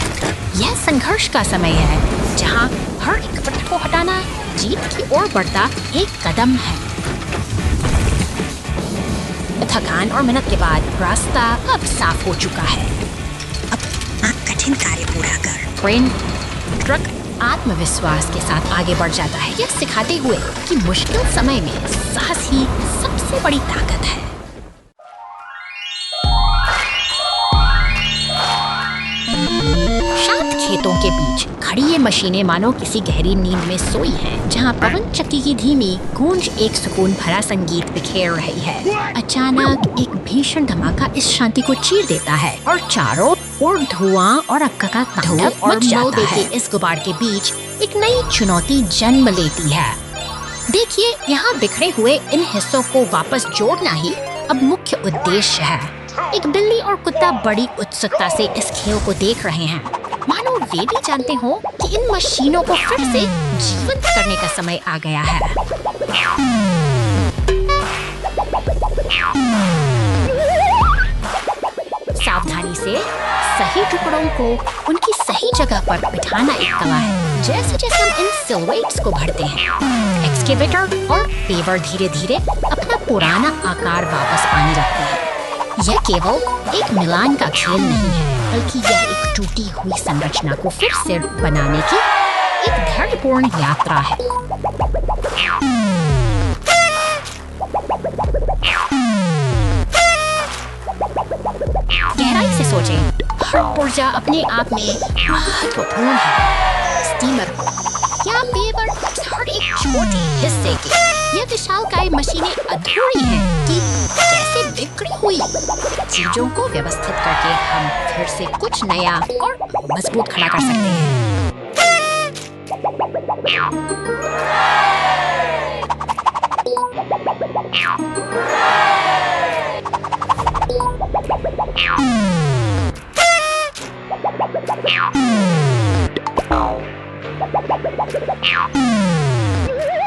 यह संघर्ष का समय है, जहां हर एक पत्थर को हटाना जीत की ओर बढ़ता एक कदम है। थकान और मेहनत के बाद रास्ता अब साफ हो चुका है। अब कठिन कार्य पूरा कर। क्रेन ट्रक आत्मविश्वास के साथ आगे बढ़ जाता है, यह सिखाते हुए कि मुश्किल समय में साहस ही सबसे बड़ी ताकत है। शांत खेतों के बीच खड़ी ये मशीनें मानो किसी गहरी नींद में सोई हैं, जहां पवन चक्की की धीमी गूंज एक सुकून भरा संगीत बिखेर रही है। अचानक एक भीषण धमाका इस शांति को चीर देता है और चारों ओर धुआं और अक्का का तांडव मच जाता है। इस गुबार के बीच एक नई चुनौती जन्म लेती है। देखिए, यहाँ बिखरे हुए इन हिस्सों को वापस जोड़ना ही अब मुख्य उद्देश्य है। एक बिल्ली और कुत्ता बड़ी उत्सुकता से इस खेल को देख रहे हैं, मानो वे भी जानते हो कि इन मशीनों को फिर से जीवंत करने का समय आ गया है। सावधानी से सही टुकड़ों को उनकी सही जगह पर बिठाना एक कला है। जैसे जैसे हम इन सिलवेट्स को भरते हैं, एक्सकेवेटर और पेवर धीरे धीरे अपना पुराना आकार वापस पाने लगते हैं। यह केवल एक मिलान का खेल नहीं है, बल्कि यह एक टूटी हुई संरचना को फिर से बनाने की एक धैर्यपूर्ण यात्रा है। गहराई से सोचें, हर पुर्जा अपने आप में महत्वपूर्ण है। स्टीमर या पेवर हर एक छोटे हिस्से के ये विशालकाय मशीनें अधूरी हैं कि कैसे बिखरी हुई चीजों को व्यवस्थित करके हम फिर से कुछ नया और मजबूत खड़ा कर सकते हैं।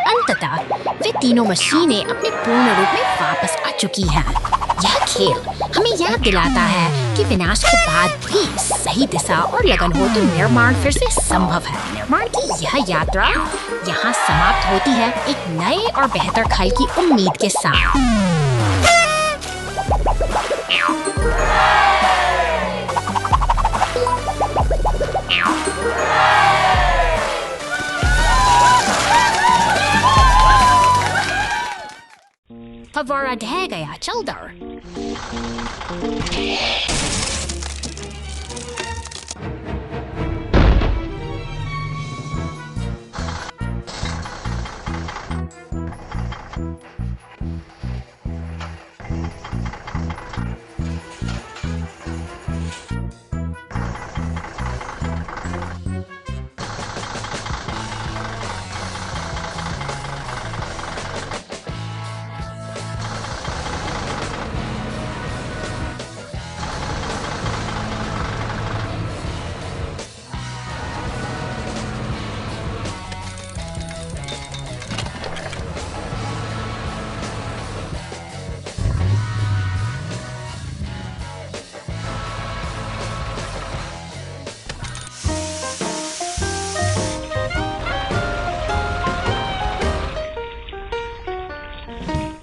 अंततः वे तीनों मशीनें अपने पूर्ण रूप में वापस आ चुकी हैं। यह खेल हमें याद दिलाता है कि विनाश के बाद भी सही दिशा और लगन हो तो निर्माण फिर से संभव है। निर्माण की यह यात्रा यहाँ समाप्त होती है, एक नए और बेहतर कल की उम्मीद के साथ। फव्वारा ढह गया, चल दर।